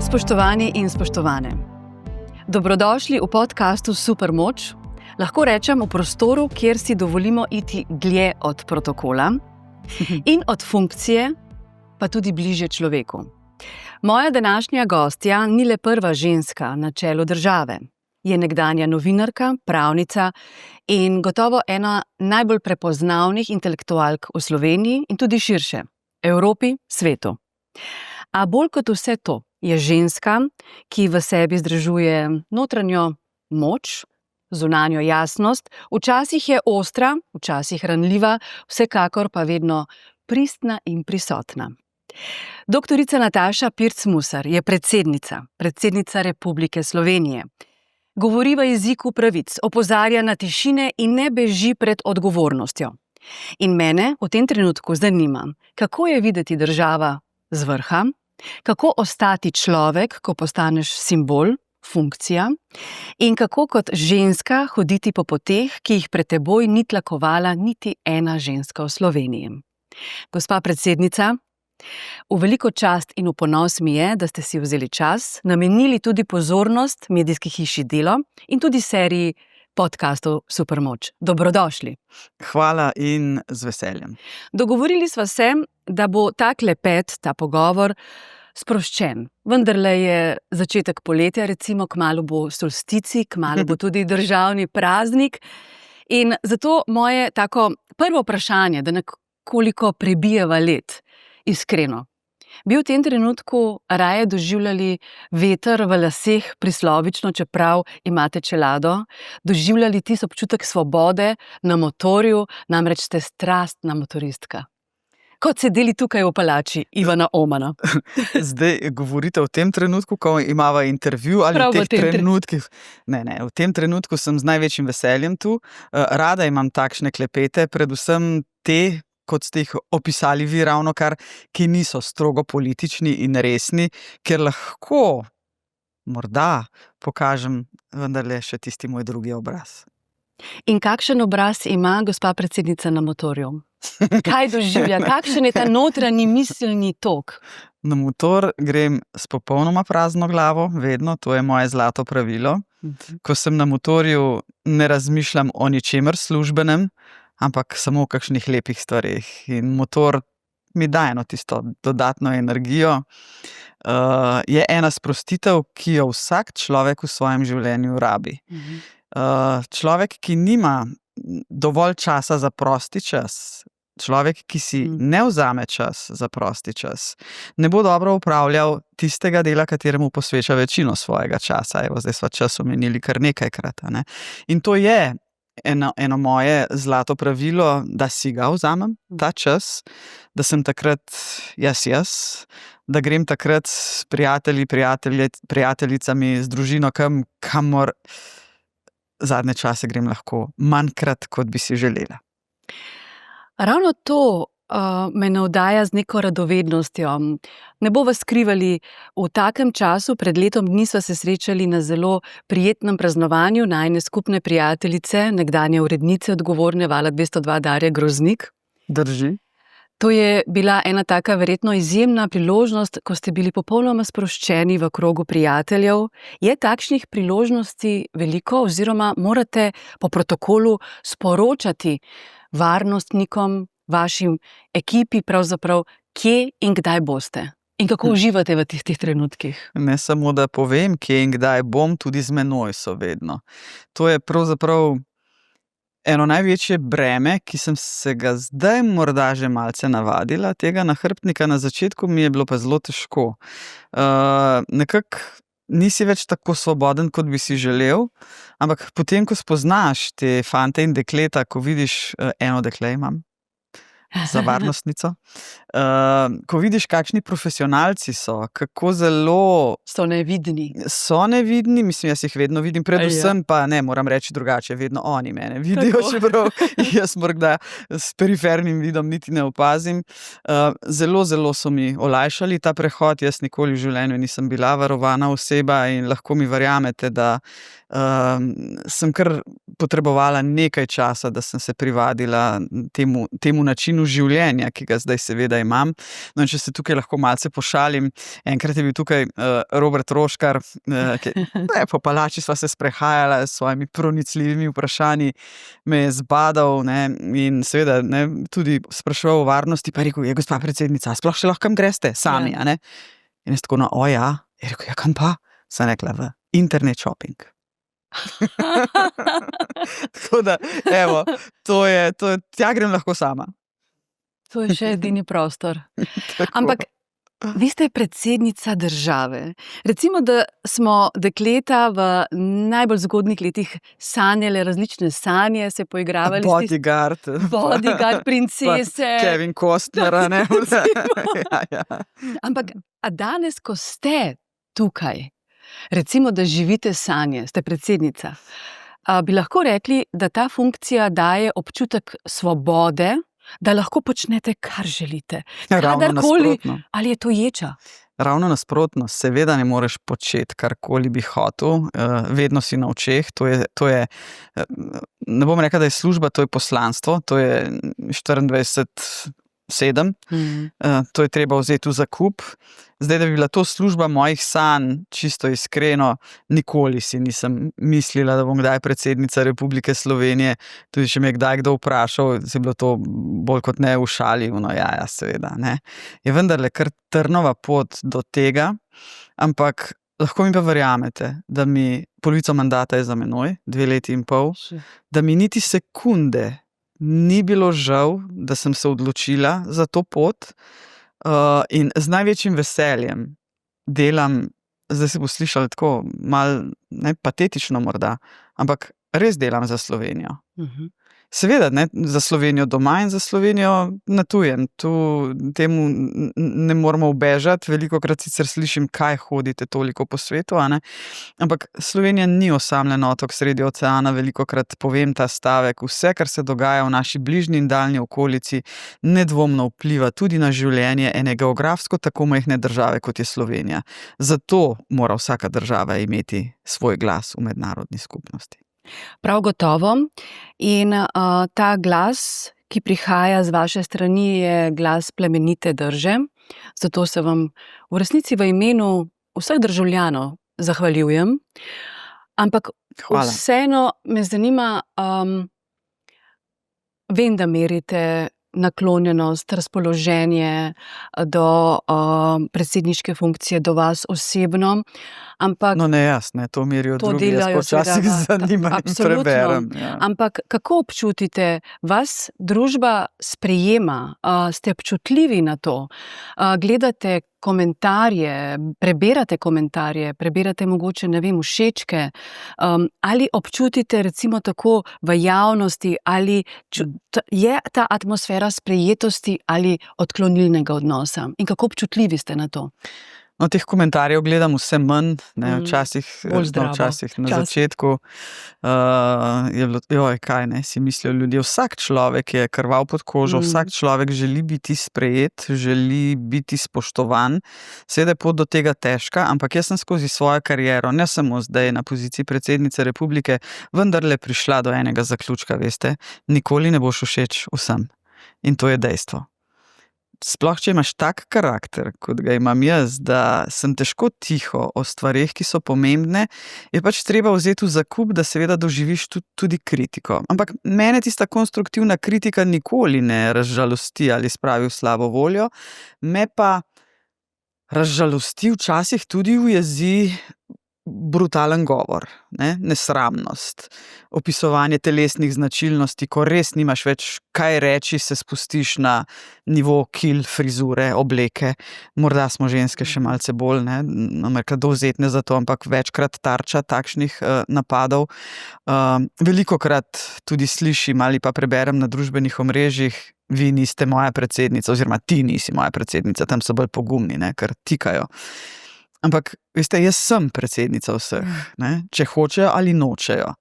Spoštovani in spoštovane, dobrodošli v podcastu Supermoč, lahko rečem v prostoru, kjer si dovolimo iti dlje od protokola in od funkcije, pa tudi bližje človeku. Moja današnja gostja ni le prva ženska na čelu države. Je nekdanja novinarka, pravnica in gotovo ena najbolj prepoznavnih intelektualk v Sloveniji in tudi širše, Evropi, svetu. A bolj kot vse to, je ženska, ki v sebi združuje notranjo moč, zunanjo jasnost, včasih je ostra, včasih ranljiva, vsekakor pa vedno pristna in prisotna. Doktorica Nataša Pirc Musar je predsednica Republike Slovenije. Govori v jeziku pravic, opozarja na tišine in ne beži pred odgovornostjo. In mene v tem trenutku zanima, kako je videti država z vrha, kako ostati človek, ko postaneš simbol, funkcija, in kako kot ženska hoditi po poteh, ki jih pred teboj ni tlakovala niti ena ženska v Sloveniji. Gospa predsednica, v veliko čast in v ponos mi je, da ste si vzeli čas, namenili tudi pozornost medijski hiši Delo in tudi seriji podcastov Supermoč. Dobrodošli. Hvala in z veseljem. Dogovorili sva se, da bo ta klepet, ta pogovor sproščen. Vendarle je začetek poletja, recimo, kmalu bo solstici, kmalu bo tudi državni praznik. In zato moje tako prvo vprašanje, da nekoliko prebijeva led, iskreno. Bi v tem trenutku raje doživljali veter v laseh prislovično, čeprav imate čelado, doživljali tisti občutek svobode na motorju, namreč ste strastna motoristka. Kot sedeli tukaj v palači Ivana Omana. Zdaj govorite o tem trenutku, ko imava intervju ali Prav v teh trenutkih? Ne, v tem trenutku sem z največjim veseljem tu. Rada imam takšne klepete, predvsem te, kot ste jih opisali vi ravnokar, ki niso strogo politični in resni, ker lahko morda pokažem vendarle še tisti moj drugi obraz. In kakšen obraz ima gospa predsednica na motorju? Kaj doživlja? Kakšen je ta notranji miselni tok? Na motor grem s popolnoma prazno glavo, vedno, to je moje zlato pravilo. Ko sem na motorju, ne razmišljam o ničemer službenem, ampak samo o kakšnih lepih stvareh. In motor mi da eno tisto dodatno energijo. Je ena sprostitev, ki jo vsak človek v svojem življenju rabi. Človek, ki nima dovolj časa za prosti čas, človek, ki si ne vzame čas za prosti čas, ne bo dobro upravljal tistega dela, kateremu posveča večino svojega časa. Evo, zdaj sva čas omenili kar nekajkrat. Ne? In to je eno moje zlato pravilo, da si ga vzamem, ta čas, da sem takrat jaz, da grem takrat s prijatelji, prijateljicami, z družino, kamor zadnje čase grem lahko manjkrat, kot bi si želela. Ravno to me navdaja z neko radovednostjo. Ne bova skrivali, v takem času, pred letom dni sva se srečali na zelo prijetnem praznovanju najine skupne prijateljice, nekdanje urednice odgovorne Vala 202 Darje Groznik. Drži. To je bila ena taka verjetno izjemna priložnost, ko ste bili popolnoma sproščeni v krogu prijateljev. Je takšnih priložnosti veliko oziroma morate po protokolu sporočati varnostnikom, vašim ekipi pravzaprav, kje in kdaj boste? In kako uživate v tistih trenutkih? Ne samo, da povem, kje in kdaj bom, tudi z menoj so vedno. To je pravzaprav eno največje breme, ki sem se ga zdaj morda že malce navadila. Tega nahrbtnika na začetku mi je bilo pa zelo težko. Nekako nisi več tako svoboden, kot bi si želel, ampak potem, ko spoznaš te fante in dekleta, ko vidiš, eno dekle imam, za varnostnico. Ko vidiš, kakšni profesionalci so, kako zelo So nevidni. so nevidni, mislim, jaz jih vedno vidim, predvsem pa ne, moram reči drugače, vedno oni mene vidijo, Tako. čeprav jaz morda s perifernim vidom niti ne opazim. Zelo so mi olajšali ta prehod, jaz nikoli v življenju nisem bila varovana oseba in lahko mi verjamete, da sem kar potrebovala nekaj časa, da sem se privadila temu načinu načinu življenja, ki ga zdaj seveda imam. No, in če se tukaj lahko malce pošalim, enkrat je bil tukaj Robert Roškar, po palači sva se sprehajala s svojimi pronicljivimi vprašanji, me je zbadal, ne, in seveda, ne, tudi spraševal o varnosti, pa je rekel, gospa predsednica, sploh še lahko kam greste sami, a ne? In jaz tako, je rekel, kam pa? Sem rekla, v internet shopping. Tako da, evo, to je, tja grem lahko sama. To je še edini prostor. Tako. Ampak vi ste predsednica države. Recimo, da smo dekleta v najbolj zgodnjih letih sanjale različne sanje, se poigravali Bodyguard, princese. Kevin Costner, ne? Ja. Ampak, a danes, ko ste tukaj, recimo, da živite sanje, ste predsednica, bi lahko rekli, da ta funkcija daje občutek svobode, da lahko počnete, kar želite. Ravno nasprotno. Ali je to ječa? Ravno nasprotno. Seveda ne moreš početi, karkoli bi hotel. Vedno si na očeh. To je, ne bom rekla, da je služba, to je poslanstvo. To je 24/7. To je treba vzeti v zakup. Zdaj, da bi bila to služba mojih sanj, čisto iskreno, nikoli si nisem mislila, da bom kdaj predsednica Republike Slovenije. Tudi če me je kdaj kdo vprašal, se je bilo to bolj kot ne v šali, seveda, ne. Je vendarle kar trnova pot do tega, ampak lahko mi pa verjamete, da mi polovico mandata je za menoj, 2 leti in pol, da mi niti sekunde ni bilo žal, da sem se odločila za to pot, in z največjim veseljem delam, zdaj se bo slišalo tako malo patetično morda, ampak res delam za Slovenijo. Seveda, ne, za Slovenijo doma in za Slovenijo na tujem. Temu ne moramo ubežati. Velikokrat sicer slišim, kaj hodite toliko po svetu, a ne? Ampak Slovenija ni osamljen otok sredi oceana. Velikokrat povem ta stavek. Vse, kar se dogaja v naši bližnji in daljni okolici, nedvomno vpliva tudi na življenje ene geografsko tako majhne države, kot je Slovenija. Zato mora vsaka država imeti svoj glas v mednarodni skupnosti. Prav gotovo. In ta glas, ki prihaja z vaše strani, je glas plemenite drže. Zato se vam v resnici v imenu vseh državljanov zahvaljujem. Ampak Hvala. Vseeno me zanima, vem, da merite naklonjenost, razpoloženje do predsedniške funkcije, do vas osebno, ampak No, ne jaz, ne, to merijo drugi, jaz delajo počasih seveda, z zanimanjem preberem. Ja. Ampak kako občutite, vas družba sprejema, ste občutljivi na to, gledate komentarje, preberate mogoče, ne vem, všečke, ali občutite recimo tako v javnosti, ali je ta atmosfera sprejetosti ali odklonilnega odnosa in kako občutljivi ste na to? No, teh komentarjev gledam vse manj, ne, včasih na začetku je bilo, kaj ne, si mislijo ljudje, vsak človek je krvav pod kožo, vsak človek želi biti sprejet, želi biti spoštovan, seveda je pot do tega težka, ampak jaz sem skozi svojo kariero, ne samo zdaj na poziciji predsednice republike, vendarle prišla do enega zaključka, veste, nikoli ne boš všeč vsem. In to je dejstvo. Sploh, če imaš tak karakter, kot ga imam jaz, da sem težko tiho o stvareh, ki so pomembne, je pač treba vzeti v zakup, da seveda doživiš tudi kritiko. Ampak mene tista konstruktivna kritika nikoli ne razžalosti ali spravi v slabo voljo, me pa razžalosti, včasih tudi ujezi brutalen govor, ne? Nesramnost, opisovanje telesnih značilnosti, ko res nimaš več kaj reči, se spustiš na nivo kil, frizure, obleke. Morda smo ženske še malce bolj, ne, dovzetne za to, ampak večkrat tarča takšnih napadov. Velikokrat tudi slišim ali pa preberem na družbenih omrežjih, vi niste moja predsednica, oziroma ti nisi moja predsednica, tam so bolj pogumni, ne, ker tikajo. Ampak, veste, jaz sem predsednica vseh, ne? Če hočejo ali nočejo.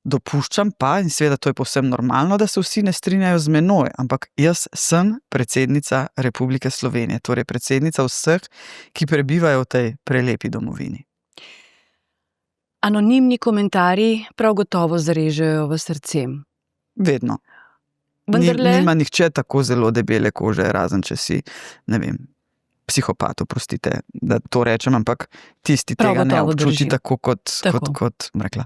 Dopuščam pa, in seveda to je povsem normalno, da se vsi ne strinjajo z menoj, ampak jaz sem predsednica Republike Slovenije, torej predsednica vseh, ki prebivajo v tej prelepi domovini. Anonimni komentarji prav gotovo zarežejo v srce. Vedno. Nima nihče tako zelo debele kože, razen če si, ne vem, psihopat, oprostite, da to rečem, ampak tisti tega ne občuti tako kot rekla,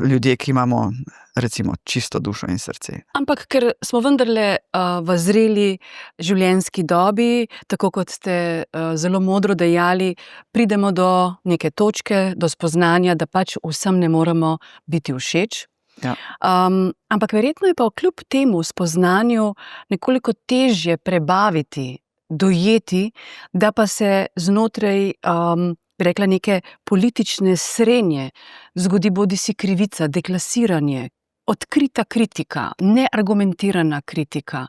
ljudje, ki imamo recimo čisto dušo in srce. Ampak ker smo vendarle v zreli življenjski dobi, tako kot ste zelo modro dejali, pridemo do neke točke, do spoznanja, da pač vsem ne moremo biti všeč. Ja. Ampak verjetno je pa kljub temu spoznanju nekoliko težje prebaviti, dojeti, da pa se znotraj rekla neke politične srenje zgodi bodisi krivica, deklasiranje, odkrita kritika, neargumentirana kritika,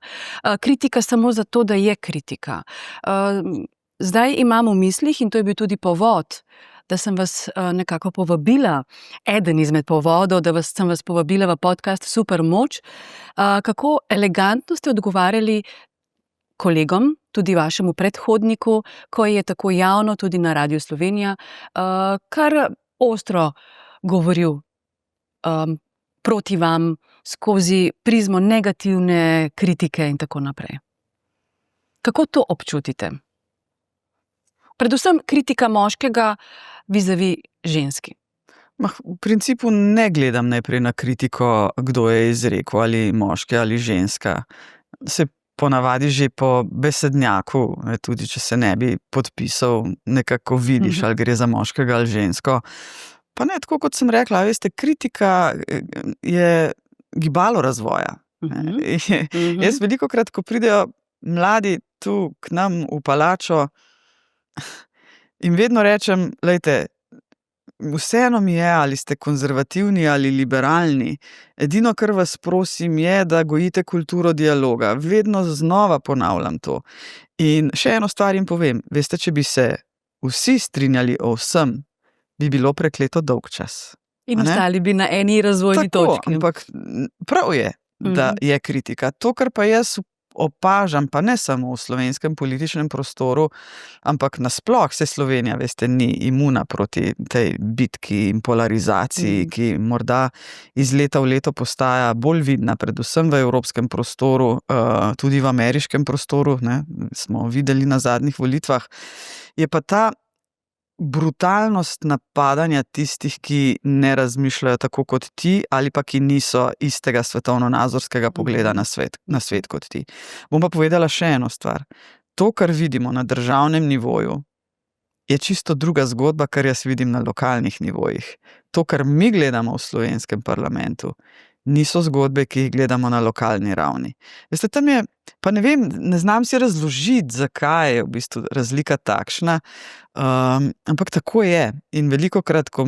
kritika samo zato, da je kritika. Zdaj imam v mislih, in to je bil tudi povod, da sem vas nekako povabila, eden izmed povodov, da sem vas povabila v podcast Supermoč, kako elegantno ste odgovarjali kolegom, tudi vašemu predhodniku, ko je tako javno, tudi na Radiu Slovenija, kar ostro govoril proti vam skozi prizmo negativne kritike in tako naprej. Kako to občutite? Predvsem kritika moškega vizavi ženski. V principu ne gledam najprej na kritiko, kdo je izrekel, ali moški ali ženska. Se ponavadi že po besednjaku, tudi če se ne bi podpisal, nekako vidiš, ali gre za moškega ali žensko. Pa ne, tako kot sem rekla, veste, kritika je gibalo razvoja. Jaz velikokrat, ko pridejo mladi tu k nam v palačo, in vedno rečem, glejte, vseeno mi je, ali ste konzervativni ali liberalni. Edino, kar vas prosim, je, da gojite kulturo dialoga. Vedno znova ponavljam to. In še eno stvar jim povem. Veste, če bi se vsi strinjali o vsem, bi bilo prekleto dolg čas. In ostali bi na eni razvojni točki. Ampak prav je, da je kritika. To, kar pa jaz opažam, pa ne samo v slovenskem političnem prostoru, ampak nasploh se Slovenija, veste, ni imuna proti tej bitki in polarizaciji, ki morda iz leta v leto postaja bolj vidna, predvsem v evropskem prostoru, tudi v ameriškem prostoru, ne, smo videli na zadnjih volitvah, je pa ta brutalnost napadanja tistih, ki ne razmišljajo tako kot ti, ali pa ki niso istega svetovno-nazorskega pogleda na svet kot ti. Bom pa povedala še eno stvar. To, kar vidimo na državnem nivoju, je čisto druga zgodba, kar jaz vidim na lokalnih nivojih. To, kar mi gledamo v slovenskem parlamentu, niso zgodbe, ki jih gledamo na lokalni ravni. Veste, tam je, pa ne vem, ne znam si razložiti, zakaj je v bistvu razlika takšna, ampak tako je. In velikokrat, ko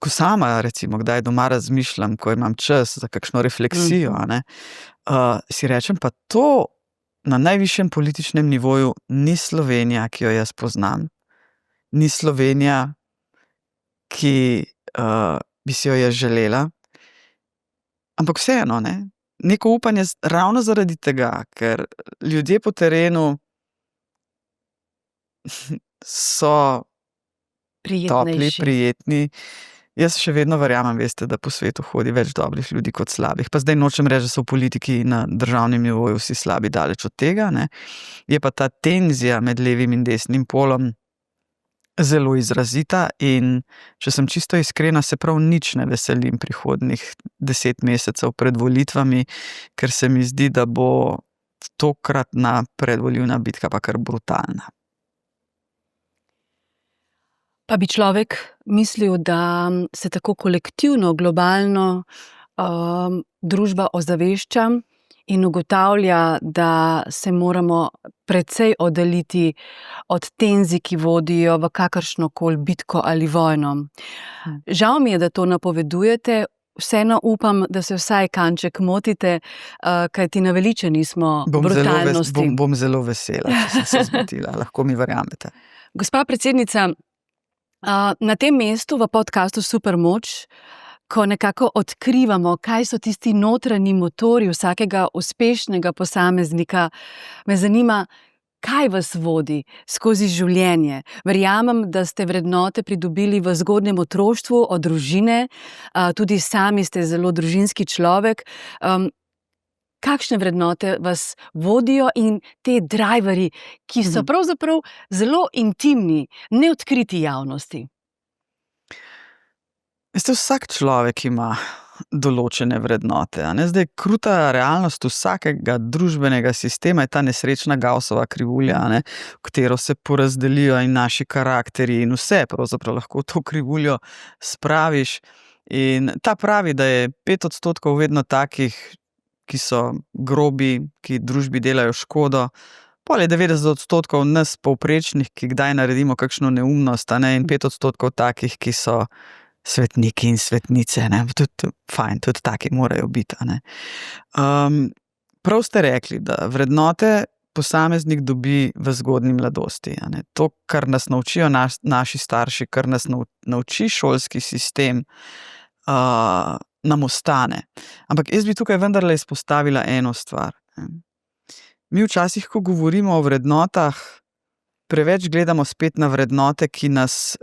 sama recimo kdaj doma razmišljam, ko imam čas za kakšno refleksijo, si rečem, pa to na najvišjem političnem nivoju ni Slovenija, ki jo jaz poznam. Ni Slovenija, ki bi si jo jaz želela. Ampak vseeno, neko upanje ravno zaradi tega, ker ljudje po terenu so topli, prijetni. Jaz še vedno verjamem, veste, da po svetu hodi več dobrih ljudi kot slabih. Pa zdaj nočem reči, da so v politiki na državnem nivoju vsi slabi, daleč od tega. Je pa ta tenzija med levim in desnim polom zelo izrazita in če sem čisto iskrena, se prav nič ne veselim prihodnjih 10 mesecev pred volitvami, ker se mi zdi, da bo tokratna predvolilna bitka pa kar brutalna. Pa bi človek mislil, da se tako kolektivno, globalno družba ozavešča in ugotavlja, da se moramo precej oddaljiti od tenzij, ki vodijo v kakršnokoli bitko ali vojno. Žal mi je, da to napovedujete, vseeno upam, da se vsaj kanček motite, kajti naveličani smo brutalnosti. Bom zelo vesela, če sem se zmotila, lahko mi verjamete. Gospa predsednica, na tem mestu v podcastu Supermoč, ko nekako odkrivamo, kaj so tisti notranji motorji vsakega uspešnega posameznika, me zanima, kaj vas vodi skozi življenje? Verjamem, da ste vrednote pridobili v zgodnjem otroštvu, od družine, tudi sami ste zelo družinski človek. Kakšne vrednote vas vodijo in te driverji, ki so pravzaprav zelo intimni, neodkriti javnosti? Veste, vsak človek ima določene vrednote. Zdaj, kruta realnost vsakega družbenega sistema je ta nesrečna Gaussova krivulja, v katero se porazdelijo in naši karakterji in vse pravzaprav lahko v to krivuljo spraviš. In ta pravi, da je 5% vedno takih, ki so grobi, ki družbi delajo škodo, pol je 90% nas povprečnih, ki kdaj naredimo kakšno neumnost, in 5% takih, ki so svetniki in svetnice, tudi fajn, tudi taki morajo biti. Prav ste rekli, da vrednote posameznik dobi v zgodnji mladosti. To, kar nas naučijo naši starši, kar nas nauči šolski sistem, nam ostane. Ampak jaz bi tukaj vendarle izpostavila eno stvar. Mi včasih, ko govorimo o vrednotah, preveč gledamo spet na vrednote, ki nas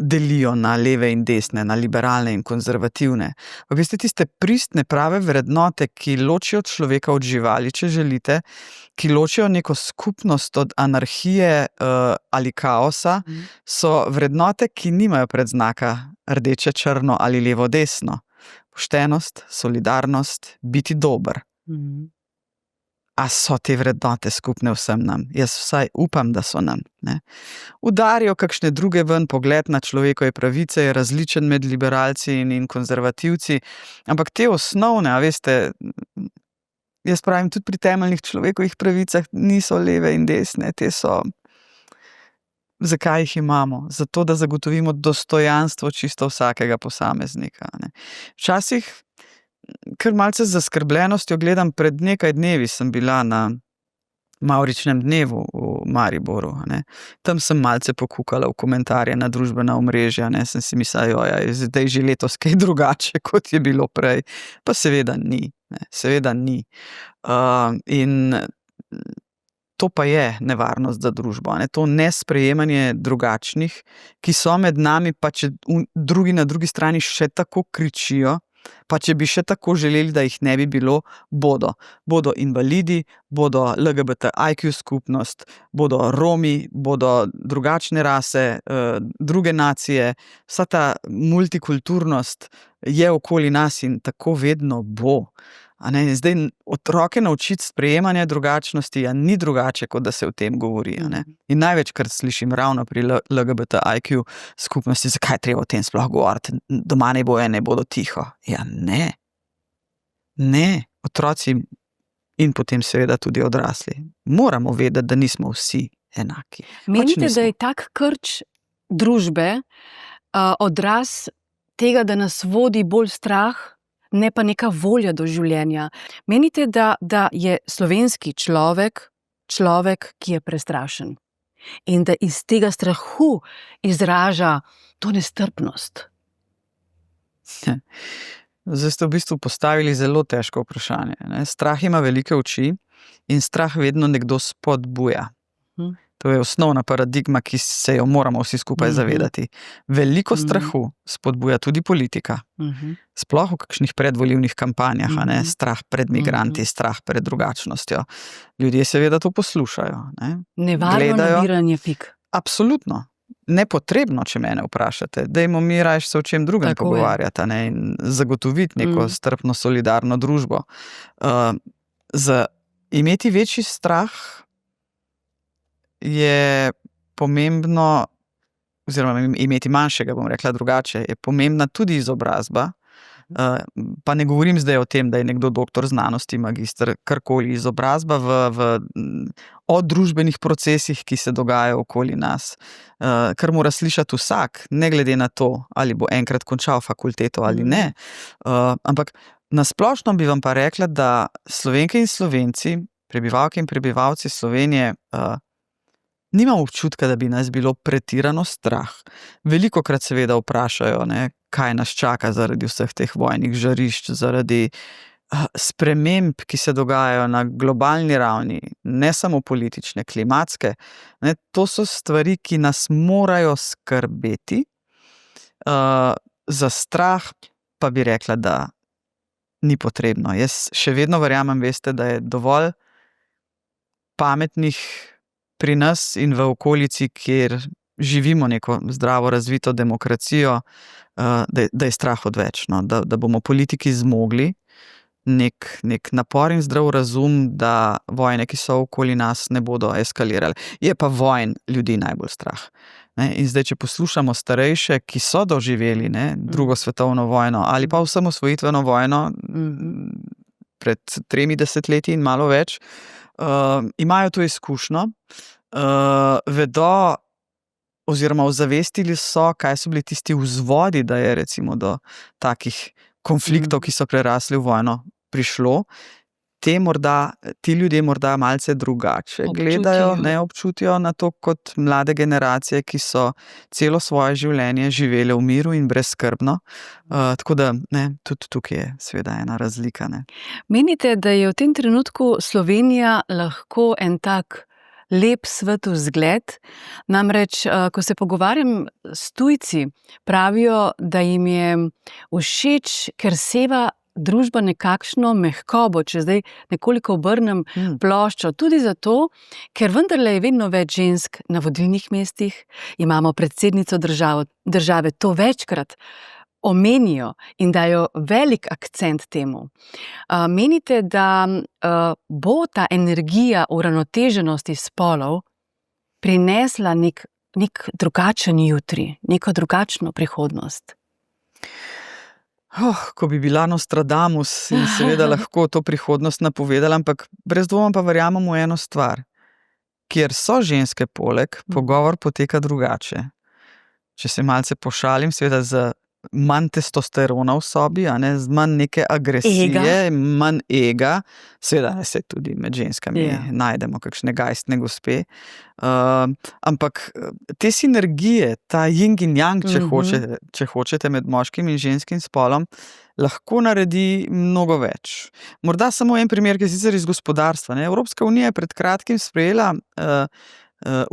delijo na leve in desne, na liberalne in konzervativne. Veste, tiste pristne, prave vrednote, ki ločijo človeka od živali, če želite, ki ločijo neko skupnost od anarhije ali kaosa, so vrednote, ki nimajo predznaka rdeče, črno ali levo, desno. Poštenost, solidarnost, biti dober. A so te vrednote skupne vsem nam? Jaz vsaj upam, da so nam. Udarijo kakšne druge ven, pogled na človekove pravice je različen med liberalci in konzervativci, ampak te osnovne, veste, jaz pravim, tudi pri temeljnih človekovih pravicah niso leve in desne, te so. Zakaj jih imamo? Zato, da zagotovimo dostojanstvo čisto vsakega posameznika. Včasih kar malce z zaskrbljenostjo gledam, pred nekaj dnevi sem bila na Mavričnem dnevu v Mariboru. Tam sem malce pokukala v komentarje na družbena omrežja, sem si mislila, zdaj že letos kaj drugače, kot je bilo prej. Pa seveda ni. Seveda ni. In to pa je nevarnost za družbo. To nesprejemanje drugačnih, ki so med nami, pa če drugi na drugi strani še tako kričijo, pa če bi še tako želeli, da jih ne bi bilo, bodo. Bodo invalidi, bodo LGBTIQ skupnost, bodo Romi, bodo drugačne rase, druge nacije. Vsa ta multikulturnost je okoli nas in tako vedno bo. Zdaj, otroke naučiti sprejemanja drugačnosti ni drugače, kot da se o tem govori. In največkrat slišim ravno pri LGBTIQ skupnosti, zakaj je treba o tem sploh govoriti, doma ne bodo tiho. Ja, ne. Ne, otroci in potem seveda tudi odrasli. Moramo vedeti, da nismo vsi enaki. Menite, da je tak krč družbe odraz tega, da nas vodi bolj strah, ne pa neka volja do življenja? Menite, da je slovenski človek, ki je prestrašen in da iz tega strahu izraža to nestrpnost? Zdaj ste v bistvu postavili zelo težko vprašanje. Strah ima velike oči in strah vedno nekdo spodbuja. To je osnovna paradigma, ki se jo moramo vsi skupaj zavedati. Veliko strahu spodbuja tudi politika. Sploh v kakšnih predvolilnih kampanjah, strah pred migranti, strah pred drugačnostjo. Ljudje seveda to poslušajo. Nevarno nabiranje pik. Absolutno. Nepotrebno, če mene vprašate. Dajmo mi raje se o čem drugem pogovarjati in zagotoviti neko strpno, solidarno družbo. Imeti večji strah je pomembno, oziroma imeti manjšega, bom rekla drugače, je pomembna tudi izobrazba. Pa ne govorim zdaj o tem, da je nekdo doktor znanosti, magister, karkoli, izobrazba o družbenih procesih, ki se dogajajo okoli nas. Kar mora slišati vsak, ne glede na to, ali bo enkrat končal fakulteto ali ne. Ampak na splošno bi vam pa rekla, da Slovenke in Slovenci, prebivalke in prebivalci Slovenije, nimam občutka, da bi nas bilo pretirano strah. Velikokrat seveda vprašajo, kaj nas čaka zaradi vseh teh vojnih žarišč, zaradi sprememb, ki se dogajajo na globalni ravni, ne samo politične, klimatske, ne, to so stvari, ki nas morajo skrbeti. Za strah pa bi rekla, da ni potrebno. Jaz še vedno verjamem, veste, da je dovolj pametnih pri nas in v okolici, kjer živimo neko zdravo razvito demokracijo, da je strah odveč, no? Da bomo politiki zmogli nek napor in zdrav razum, da vojne, ki so okoli nas, ne bodo eskalirale. Je pa vojn ljudi najbolj strah. Ne? In zdaj, če poslušamo starejše, ki so doživeli drugo svetovno vojno ali pa osamosvojitveno vojno pred 3 desetletji in malo več, imajo to izkušnjo, vedo oziroma ozavestili so, kaj so bili tisti vzvodi, da je recimo do takih konfliktov, ki so prerasli v vojno, prišlo. Ti ljudje morda malce drugače gledajo, občutijo na to kot mlade generacije, ki so celo svoje življenje živele v miru in brezskrbno. Tako da tudi tukaj je seveda ena razlika. Menite, da je v tem trenutku Slovenija lahko en tak lep svetu zgled? Namreč, ko se pogovarjam s tujci, pravijo, da jim je všeč, ker seva družba nekakšno mehkobo, če zdaj nekoliko obrnem ploščo, tudi zato, ker vendarle je vedno več žensk na vodilnih mestih, imamo predsednico države, to večkrat omenijo in dajo velik akcent temu. Menite, da bo ta energija uravnoteženosti spolov prinesla nek drugačen jutri, neko drugačno prihodnost? Ko bi bila Nostradamus in seveda lahko to prihodnost napovedala, ampak brez dvoma pa verjamem v eno stvar. Kjer so ženske poleg, pogovor poteka drugače. Če se malce pošalim, seveda z manj testosterona v sobi, z manj neke agresije, manj ega, seveda se tudi med ženskami najdemo kakšne gajstne gospe. Ampak te sinergije, ta yin in yang, če hočete, med moškim in ženskim spolom, lahko naredi mnogo več. Morda samo en primer, ki je sicer iz gospodarstva. Evropska unija je pred kratkim sprejela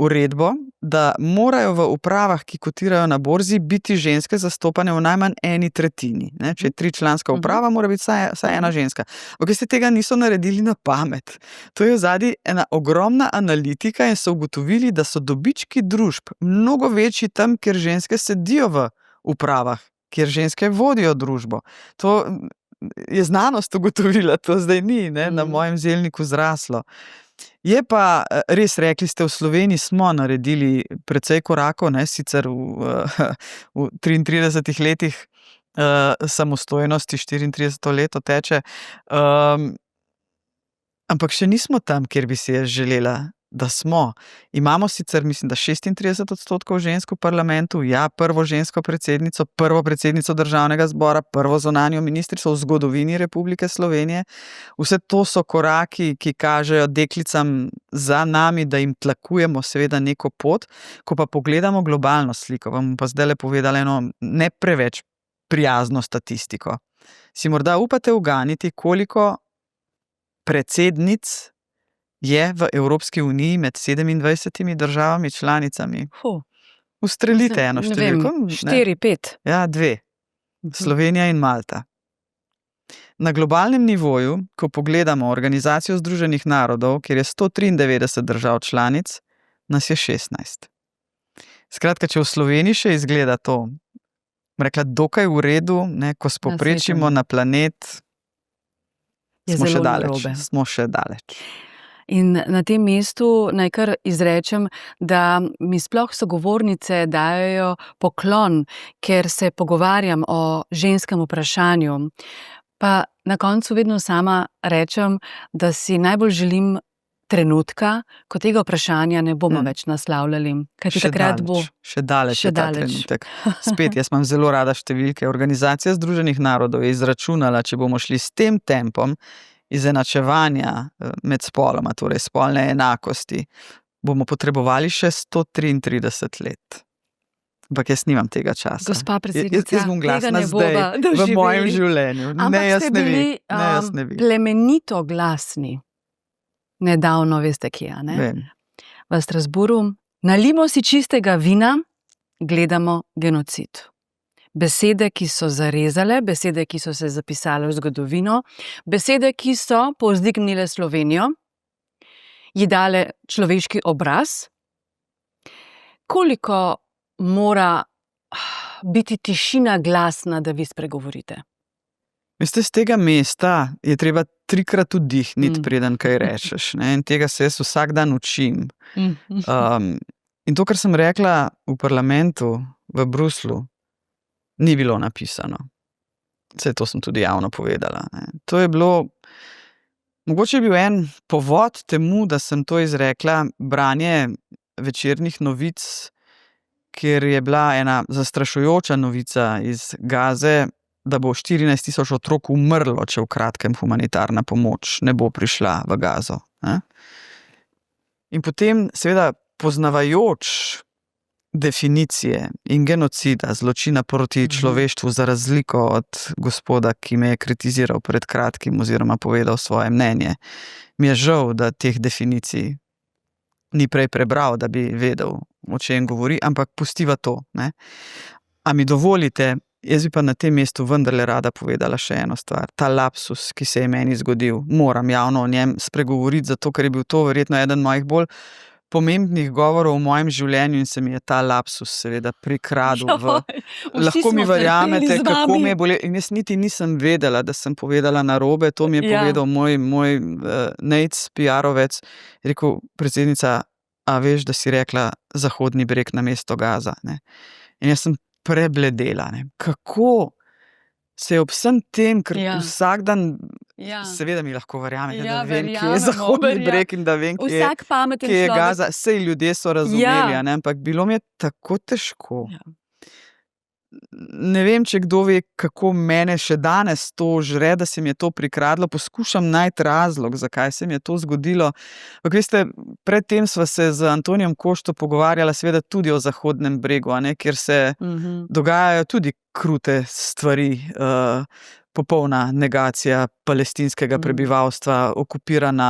uredbo, da morajo v upravah, ki kotirajo na borzi, biti ženske zastopane v najmanj 1/3. Če je 3-članska uprava, mora biti vsaj ena ženska. Ampak ste tega niso naredili na pamet. To je vzadaj ena ogromna analitika in so ugotovili, da so dobički družb mnogo večji tam, kjer ženske sedijo v upravah, kjer ženske vodijo družbo. To je znanost ugotovila, to zdaj ni na mojem zelniku zraslo. Je pa res, rekli ste, v Sloveniji smo naredili precej korakov, sicer v 33 letih samostojnosti, 34 leto teče, ampak še nismo tam, kjer bi si jaz želela, da smo. Imamo sicer, mislim, da 36% žensk v parlamentu, prvo žensko predsednico, prvo predsednico državnega zbora, prvo zunanjo ministrico v zgodovini Republike Slovenije. Vse to so koraki, ki kažejo deklicam za nami, da jim tlakujemo seveda neko pot. Ko pa pogledamo globalno sliko, vam pa zdaj povedala eno ne preveč prijazno statistiko. Si morda upate uganiti, koliko predsednic je v Evropski uniji med 27 državami članicami? Ustrelite eno številko. 4, 5. 2. Slovenija in Malta. Na globalnem nivoju, ko pogledamo Organizacijo združenih narodov, kjer je 193 držav članic, nas je 16. Skratka, če v Sloveniji še izgleda to, rekla, dokaj v redu, ko spoprečimo na planet, smo še daleč. In na tem mestu naj kar izrečem, da mi sploh sogovornice dajo poklon, ker se pogovarjam o ženskem vprašanju. Pa na koncu vedno sama rečem, da si najbolj želim trenutka, ko tega vprašanja ne bomo več naslavljali. Še daleč je ta trenutek. Spet, jaz imam zelo rada številke. Organizacija združenih narodov je izračunala, če bomo šli s tem tempom izenačevanja med spoloma, torej spolne enakosti, bomo potrebovali še 133 let. Ampak jaz nimam tega časa. Gospa predsednica, jaz bom glasna zdaj v mojem življenju. Ampak ste bili plemenito glasni. nedavno, veste kje, a ne? Vem. V Strasbourgu. Nalimo si čistega vina, gledamo genocid. Besede, ki so zarezale, besede, ki so se zapisale v zgodovino, besede, ki so povzdignile Slovenijo, ji dale človeški obraz. Koliko mora biti tišina glasna, da vi spregovorite? Veste, z tega mesta je treba 3-krat vdihniti, preden kaj rečeš. Ne? In tega se jaz vsak dan učim. In to, kar sem rekla v parlamentu v Bruslju, ni bilo napisano. Vse to sem tudi javno povedala. Ne? To je bilo, mogoče je bil en povod temu, da sem to izrekla, branje večernih novic, kjer je bila ena zastrašujoča novica iz Gaze, da bo 14,000 otrok umrlo, če v kratkem humanitarna pomoč ne bo prišla v Gazo. Ne? In potem, seveda, poznavajoč definicije in genocida, zločina proti človeštvu, za razliko od gospoda, ki me je kritiziral pred kratkim oziroma povedal svoje mnenje, mi je žal, da teh definicij ni prej prebral, da bi vedel, o čem govori, ampak pustiva to. Ne? A mi dovolite, jaz bi pa na tem mestu vendarle rada povedala še eno stvar. Ta lapsus, ki se je meni zgodil, moram javno o njem spregovoriti, zato ker je bil to verjetno eden mojih bolj pomembnih govorov v mojem življenju in se mi je ta lapsus seveda prikradel. Lahko mi verjamete, kako mi je bolelo. In jaz niti nisem vedela, da sem povedala narobe. To mi je povedal moj Nejc, PR-ovec. Je rekel, predsednica, a veš, da si rekla Zahodni breg namesto Gaza. Ne? In jaz sem prebledela. Ne? Kako se je ob vsem tem, ker vsak dan, seveda mi lahko verjamete, da vem, kje je Zahodni breg in da vem, kje je Gaza. Sej ljudje so razumeli, ne? Ampak bilo mi je tako težko. Ne vem, če kdo ve, kako mene še danes to žre, da se mi je to prikradlo. Poskušam najti razlog, zakaj se mi je to zgodilo. Ampak veste, predtem sva se z Antonijem Košto pogovarjala seveda tudi o Zahodnem bregu, a ne, kjer se dogajajo tudi krute stvari, popolna negacija palestinskega prebivalstva, okupirana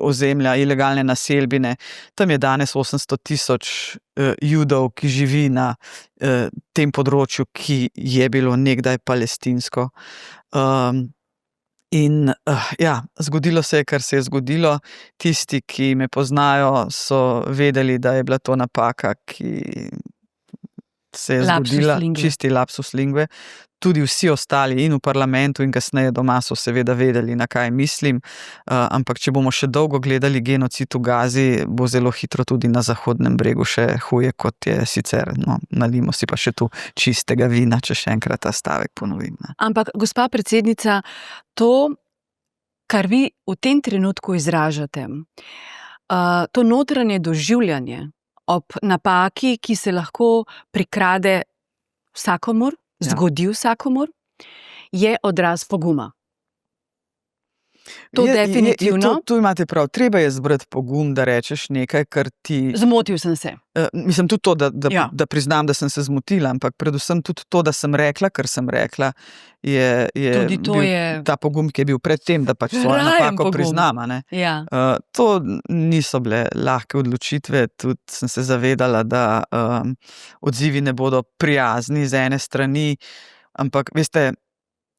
ozemlja, ilegalne naselbine. Tam je danes 800,000 Judov, ki živi na tem področju, ki je bilo nekdaj palestinsko. Zgodilo se je, kar se je zgodilo. Tisti, ki me poznajo, so vedeli, da je bila to napaka, ki se je zgodila, čisti lapsus lingue. Tudi vsi ostali in v parlamentu in kasneje doma so seveda vedeli, na kaj mislim, ampak če bomo še dolgo gledali genocid v Gazi, bo zelo hitro tudi na Zahodnem bregu še huje, kot je sicer. No, nalimo si pa še tu čistega vina, če še enkrat ta stavek ponovim. Ne. Ampak, gospa predsednica, to, kar vi v tem trenutku izražate, to notranje doživljanje ob napaki, ki se lahko prikrade vsakomur, zgodi vsakomur, je odraz poguma. To definitivno. Tu imate prav, treba je zbrati pogum, da rečeš nekaj, kar ti... Zmotil sem se. Mislim tudi to, da priznam, da sem se zmotila, ampak predvsem tudi to, da sem rekla, kar sem rekla, je ta pogum, ki je bil pred tem, da pač svojo napako priznam. To niso bile lahke odločitve, tudi sem se zavedala, da odzivi ne bodo prijazni z ene strani, ampak veste,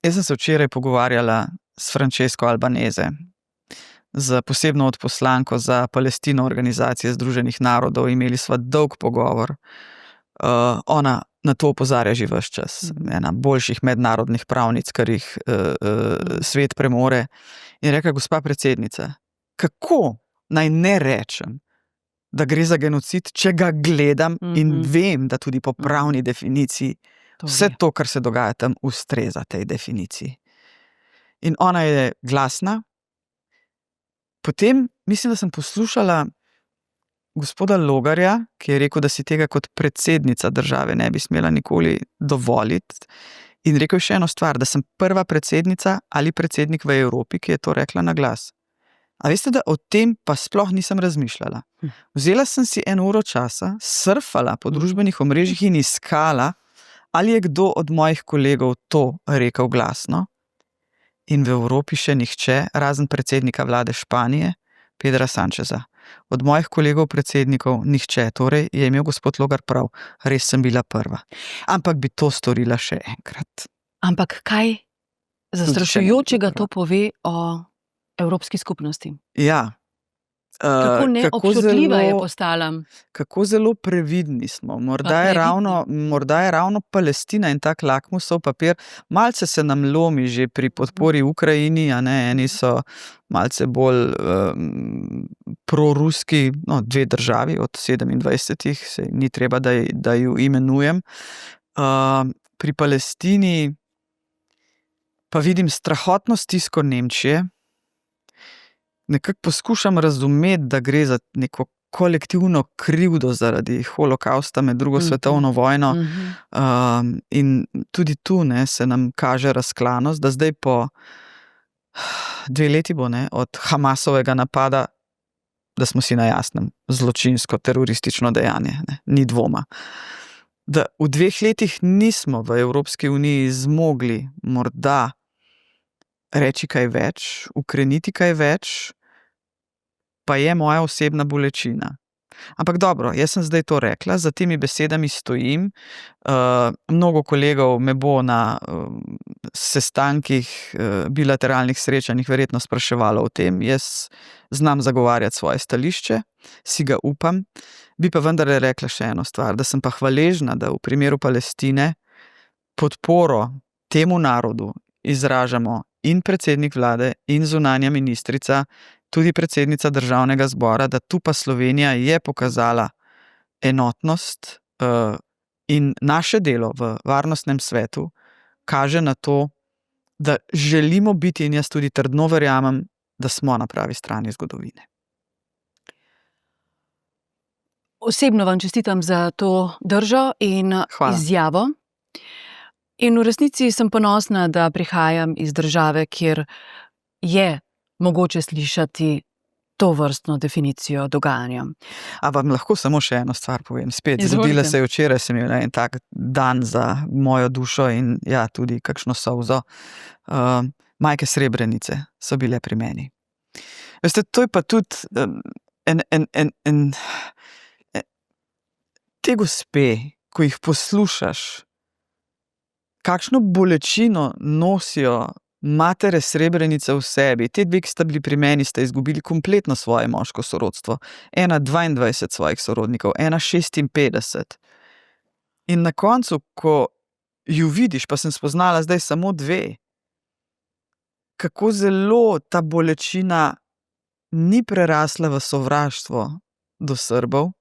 jaz sem se včeraj pogovarjala s Francesco Albanese, z posebno odposlanko za Palestino Organizacije Združenih narodov. Imeli sva dolg pogovor. Ona na to opozarja že ves čas. Ena boljših mednarodnih pravnic, kar jih svet premore. In rekla, gospa predsednica, kako naj ne rečem, da gre za genocid, če ga gledam in vem, da tudi po pravni definiciji vse to, kar se dogaja tam, ustreza tej definiciji. In ona je glasna. Potem mislim, da sem poslušala gospoda Logarja, ki je rekel, da si tega kot predsednica države ne bi smela nikoli dovoliti. In rekel je še eno stvar, da sem prva predsednica ali predsednik v Evropi, ki je to rekla na glas. A veste, da o tem pa sploh nisem razmišljala. Vzela sem si 1 uro časa, surfala po družbenih omrežjih in iskala, ali je kdo od mojih kolegov to rekel glasno. In v Evropi še nihče, razen predsednika vlade Španije, Pedra Sančeza. Od mojih kolegov predsednikov nihče, torej je imel gospod Logar prav, res sem bila prva. Ampak bi to storila še enkrat. Ampak kaj zastrašujočega to pove o Evropski skupnosti? Ja. Kako neobčutljiva je postala? Kako zelo previdni smo. Morda je ravno Palestina in tak lakmusov papir. Malce se nam lomi že pri podpori Ukrajini, a ne, eni so malce bolj proruski, no, 2 državi od 27, se ni treba, da ju imenujem. Pri Palestini pa vidim strahotno stisko Nemčije. Nekako poskušam razumeti, da gre za neko kolektivno krivdo zaradi holokausta med drugo svetovno vojno. In tudi tu se nam kaže razklanost, da zdaj po 2 leti bo od Hamasovega napada, da smo si na jasnem, zločinsko, teroristično dejanje, ni dvoma. Da v 2 letih nismo v Evropski uniji zmogli morda reči kaj več, ukreniti kaj več, pa je moja osebna bolečina. Ampak dobro, jaz sem zdaj to rekla, za temi besedami stojim. Mnogo kolegov me bo na sestankih, bilateralnih srečanjih verjetno spraševalo o tem. Jaz znam zagovarjati svoje stališče, si ga upam. Bi pa vendarle rekla še eno stvar, da sem pa hvaležna, da v primeru Palestine podporo temu narodu izražamo in predsednik vlade, in zunanja ministrica, tudi predsednica Državnega zbora, da tu pa Slovenija je pokazala enotnost in naše delo v Varnostnem svetu kaže na to, da želimo biti, in jaz tudi trdno verjamem, da smo na pravi strani zgodovine. Osebno vam čestitam za to držo in Hvala. Izjavo. In v resnici sem ponosna, da prihajam iz države, kjer je mogoče slišati to vrstno definicijo dogajanja. A vam lahko samo še eno stvar povem? Spet, Izvolite. zgodila se je včeraj, sem imela en tak dan za mojo dušo in ja, tudi kakšno solzo. Majke Srebrenice so bile pri meni. Veste, to je pa tudi te gospe, ko jih poslušaš, kakšno bolečino nosijo matere Srebrenice v sebi. Te 2, ki sta bili pri meni, sta izgubili kompletno svoje moško sorodstvo. Ena 22 svojih sorodnikov, ena 56. In na koncu, ko ju vidiš, pa sem spoznala zdaj samo 2, kako zelo ta bolečina ni prerasla v sovraštvo do Srbov.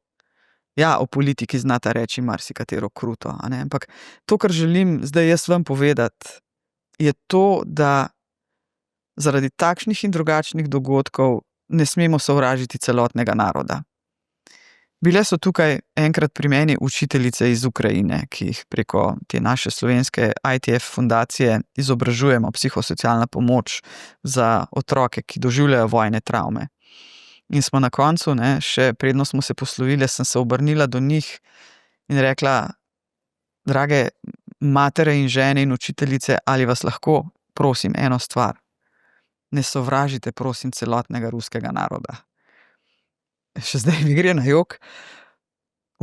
Ja, o politiki znata reči marsikatero kruto, a ne? Ampak to, kar želim zdaj jaz vam povedati, je to, da zaradi takšnih in drugačnih dogodkov ne smemo sovražiti celotnega naroda. Bile so tukaj enkrat pri meni učiteljice iz Ukrajine, ki jih preko te naše slovenske ITF fundacije izobražujemo, psihosocialna pomoč za otroke, ki doživljajo vojne travme. In smo na koncu, še predno smo se poslovili, sem se obrnila do njih in rekla: drage matere in žene in učiteljice, ali vas lahko prosim eno stvar? Ne sovražite, prosim, celotnega ruskega naroda. Še zdaj mi gre na jok,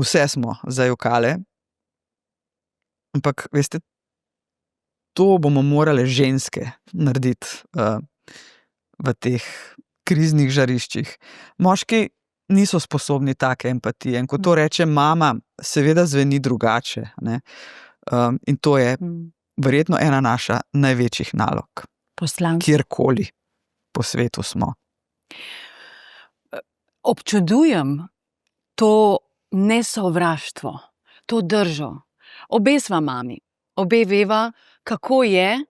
vse smo zajokale, ampak veste, to bomo morale ženske narediti v teh kriznih žariščih. Moški niso sposobni take empatije in ko to reče mama, seveda zveni drugače, ne? In to je verjetno ena naša največjih nalog. Poslanstvo. Kjerkoli po svetu smo. Občudujem to nesovraštvo, to držo. Obe sva mami, obe veva, kako je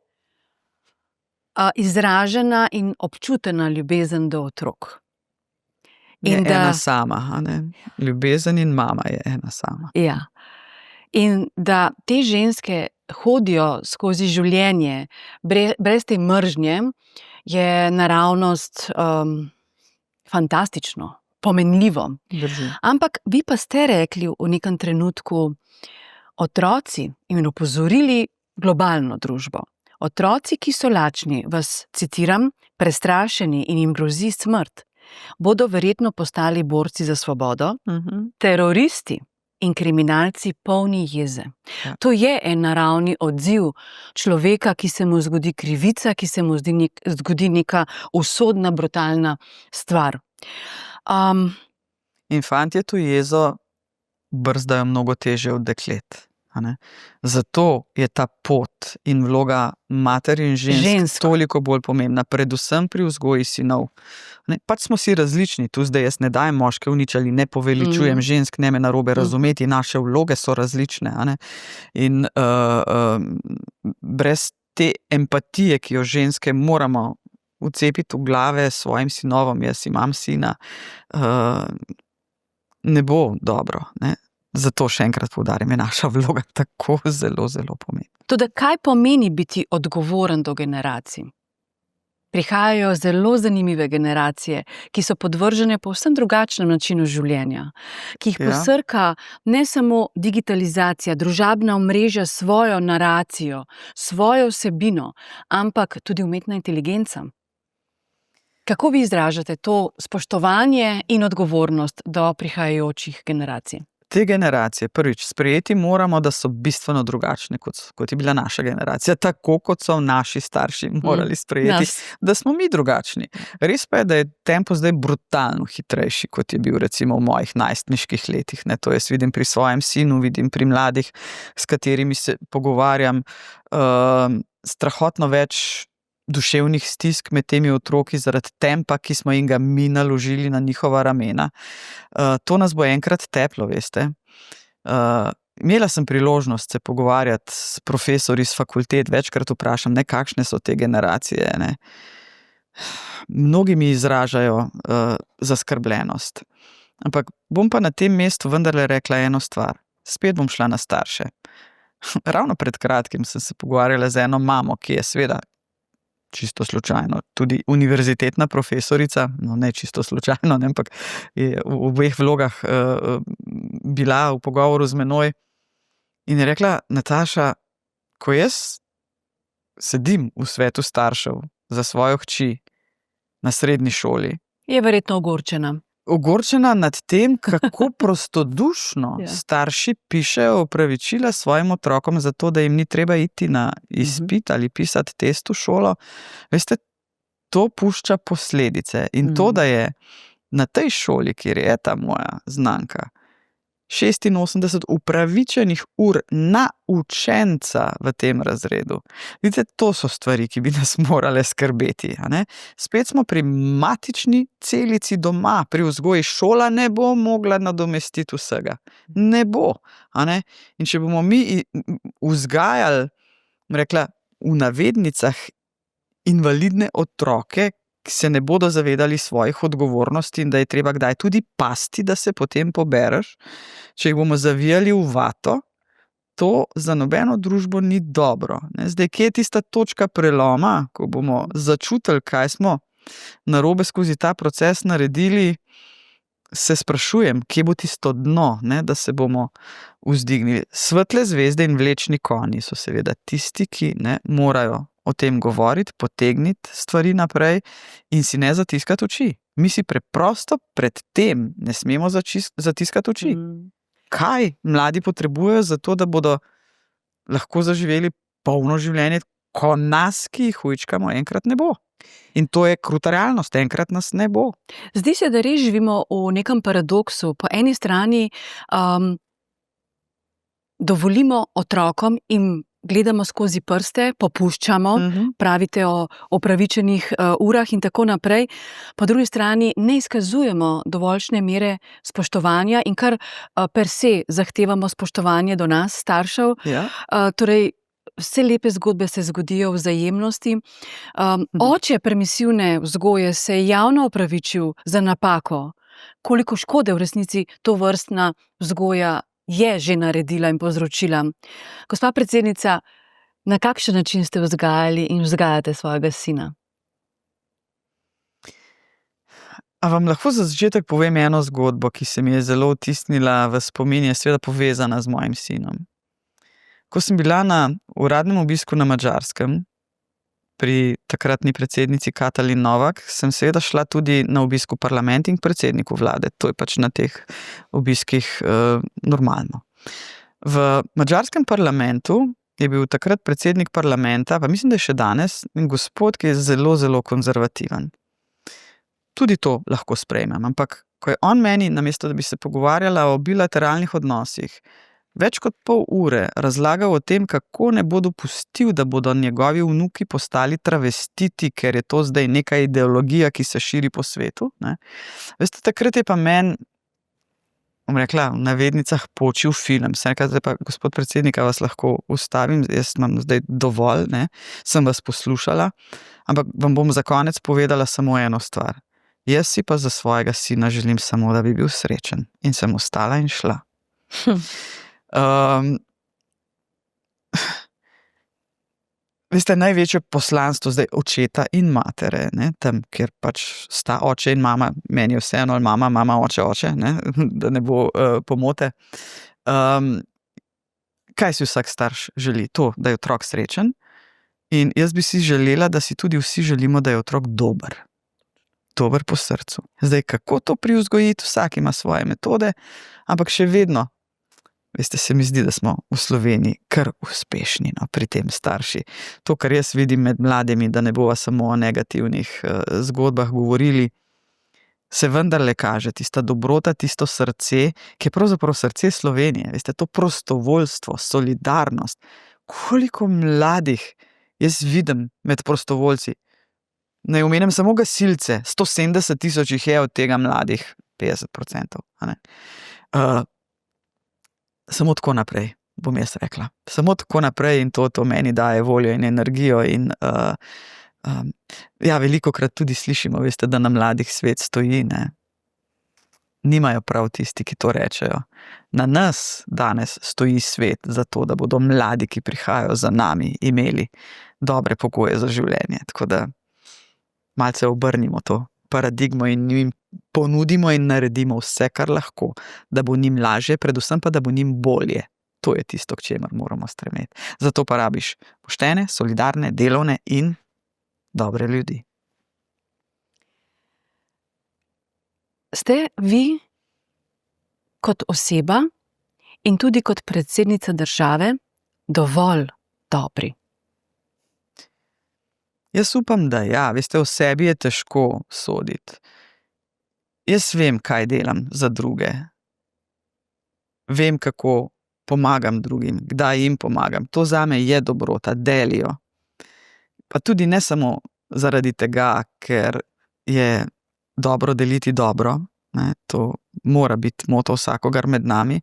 izražena in občutena ljubezen do otrok. Je ena sama, a ne? Ljubezen in mama je ena sama. Ja. In da te ženske hodijo skozi življenje brez te mržnje, je naravnost fantastično, pomenljivo. Drži. Ampak vi pa ste rekli v nekem trenutku otroci in opozorili globalno družbo. Otroci, ki so lačni, vas citiram, prestrašeni in jim grozi smrt, bodo verjetno postali borci za svobodo, teroristi in kriminalci polni jeze. Ja. To je en naravni odziv človeka, ki se mu zgodi krivica, ki se mu zgodi neka usodna, brutalna stvar. In fantje to jezo brzdajo mnogo težje od deklet. Zato je ta pot in vloga mater in žensk toliko bolj pomembna, predvsem pri vzgoji sinov. Pač smo si različni, tu zdaj jaz ne dajem moške v nič ali ne poveličujem žensk, ne me narobe razumeti, naše vloge so različne. In brez te empatije, ki jo ženske moramo vcepiti v glave svojim sinovom, jaz imam sina, ne bo dobro, ne. Zato še enkrat poudarim, je naša vloga tako zelo, zelo pomembna. Toda kaj pomeni biti odgovoren do generacij? Prihajajo zelo zanimive generacije, ki so podvržene povsem drugačnem načinu življenja, ki jih posrka ne samo digitalizacija, družabna omrežja s svojo naracijo, svojo vsebino, ampak tudi umetna inteligenca. Kako vi izražate to spoštovanje in odgovornost do prihajajočih generacij? Te generacije, prvič, sprejeti moramo, da so bistveno drugačne, kot je bila naša generacija, tako kot so naši starši morali sprejeti, da smo mi drugačni. Res pa je, da je tempo zdaj brutalno hitrejši, kot je bil recimo v mojih najstniških letih. To jaz vidim pri svojem sinu, vidim pri mladih, s katerimi se pogovarjam, strahotno več duševnih stisk med temi otroki zaradi tempa, ki smo jim ga mi naložili na njihova ramena. To nas bo enkrat teplo, veste. Imela sem priložnost se pogovarjati s profesorji z fakultet, večkrat vprašam, kakšne so te generacije. Mnogi mi izražajo zaskrbljenost. Ampak bom pa na tem mestu vendarle rekla eno stvar. Spet bom šla na starše. Ravno pred kratkim sem se pogovarjala z eno mamo, ki je seveda čisto slučajno, tudi univerzitetna profesorica, ne čisto slučajno, ampak je v obeh vlogah bila v pogovoru z menoj in je rekla, Nataša, ko jaz sedim v svetu staršev za svojo hči na srednji šoli, je verjetno ogorčena. Ogorčena nad tem, kako prostodušno starši pišejo opravičila svojim otrokom za to, da jim ni treba iti na izpit ali pisati test v šolo. Veste, to pušča posledice. In to, da je na tej šoli, kjer je ta moja znanka, 86 upravičenih ur na učenca v tem razredu. Vidite, to so stvari, ki bi nas morale skrbeti. Spet smo pri matični celici doma, pri vzgoji. Šola ne bo mogla nadomestiti vsega. Ne bo. In če bomo mi vzgajali, rekla, v navednicah invalidne otroke, ki se ne bodo zavedali svojih odgovornosti in da je treba kdaj tudi pasti, da se potem pobereš, če jih bomo zavijali v vato, to za nobeno družbo ni dobro. Zdaj, kje je tista točka preloma, ko bomo začutili, kaj smo narobe skozi ta proces naredili, se sprašujem, kje bo tisto dno, da se bomo vzdignili. Svetle zvezde in vlečni konji so seveda tisti, ki morajo o tem govoriti, potegniti stvari naprej in si ne zatiskati oči. Mi si preprosto pred tem ne smemo zatiskati oči. Kaj mladi potrebujejo za to, da bodo lahko zaživeli polno življenje, ko nas, ki jih ujčkamo, enkrat ne bo. In to je kruta realnost, enkrat nas ne bo. Zdi se, da res živimo v nekem paradoksu. Po eni strani dovolimo otrokom in gledamo skozi prste, popuščamo, pravite o opravičenih urah in tako naprej. Po drugi strani ne izkazujemo dovoljšne mere spoštovanja in kar per se zahtevamo spoštovanje do nas, staršev. Torej, vse lepe zgodbe se zgodijo v vzajemnosti. Oče permisivne vzgoje se je javno opravičil za napako. Koliko škode v resnici tovrstna vzgoja je že naredila in povzročila. Gospa predsednica, na kakšen način ste vzgajali in vzgajate svojega sina? A vam lahko za začetek povem eno zgodbo, ki se mi je zelo vtisnila v spomin, je seveda povezana z mojim sinom. Ko sem bila na uradnem obisku na Madžarskem, pri takratni predsednici Katalin Novak, sem seveda šla tudi na obisk v parlament in k predsedniku vlade. To je pač na teh obiskih normalno. V madžarskem parlamentu je bil takrat predsednik parlamenta, pa mislim, da je še danes, gospod, ki je zelo, zelo konzervativen. Tudi to lahko sprejmem, ampak ko je on meni, namesto da bi se pogovarjala o bilateralnih odnosih, več kot pol ure razlagal o tem, kako ne bo dopustil, da bodo njegovi vnuki postali travestiti, ker je to zdaj neka ideologija, ki se širi po svetu. Ne? Veste, takrat je pa meni, bom rekla, v navednicah počil film. Sem rekla, zdaj pa, gospod predsednik, vas lahko ustavim, jaz imam zdaj dovolj, ne? Sem vas poslušala, ampak vam bom za konec povedala samo eno stvar. Jaz si pa za svojega sina želim samo, da bi bil srečen. In sem ostala in šla. Veste, največje poslanstvo zdaj očeta in matere, ne, tam, kjer pač sta oče in mama, meni je vseeno, ali mama, oče, ne, da ne bo pomote. Kaj si vsak starš želi? To, da je otrok srečen. In jaz bi si želela, da si tudi vsi želimo, da je otrok dober. Dober po srcu. Zdaj, kako to privzgojiti? Vsak ima svoje metode, ampak še vedno, veste, se mi zdi, da smo v Sloveniji kar uspešni, no, pri tem starši. To, kar jaz vidim med mladimi, da ne bova samo o negativnih zgodbah govorili, se vendarle kaže tista dobrota, tisto srce, ki je pravzaprav srce Slovenije. Veste, to prostovoljstvo, solidarnost. Koliko mladih jaz vidim med prostovoljci. Naj omenim samo gasilce, 170 000 jih je, od tega mladih 50%. Samo tako naprej, bom jaz rekla. Samo tako naprej in to meni daje voljo in energijo in ja, velikokrat tudi slišimo, veste, da na mladih svet stoji, ne. Nimajo prav tisti, ki to rečejo. Na nas danes stoji svet zato, da bodo mladi, ki prihajajo za nami, imeli dobre pogoje za življenje. Tako da malce obrnimo to paradigmo in jim ponudimo in naredimo vse, kar lahko, da bo njim lažje, predvsem pa, da bo njim bolje. To je tisto, k čemer moramo stremeti. Zato pa rabiš poštene, solidarne, delovne in dobre ljudi. Ste vi kot oseba in tudi kot predsednica države dovolj dobri? Jaz upam, da ja. Veste, o sebi je težko soditi. Jaz vem, kaj delam za druge. Vem, kako pomagam drugim, kdaj jim pomagam. To zame je dobrota, delijo. Pa tudi ne samo zaradi tega, ker je dobro deliti dobro, ne, to mora biti moto vsakogar med nami,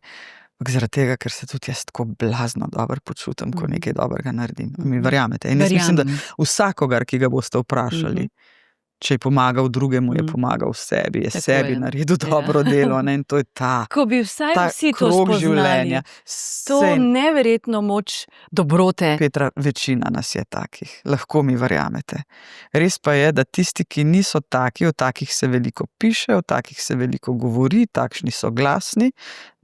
ampak zaradi tega, ker se tudi jaz tako blazno dobro počutim, ko nekaj dobrega naredim. Mi verjamete? In jaz mislim, da vsakogar, ki ga boste vprašali, če je pomagal drugemu, je pomagal sebi, je tako sebi naredil dobro delo, ne, in to je Ko bi vsaj vsi to krog spoznali, življenja. to neverjetno moč dobrote. Petra, večina nas je takih, lahko mi verjamete. Res pa je, da tisti, ki niso taki, o takih se veliko piše, o takih se veliko govori, takšni so glasni,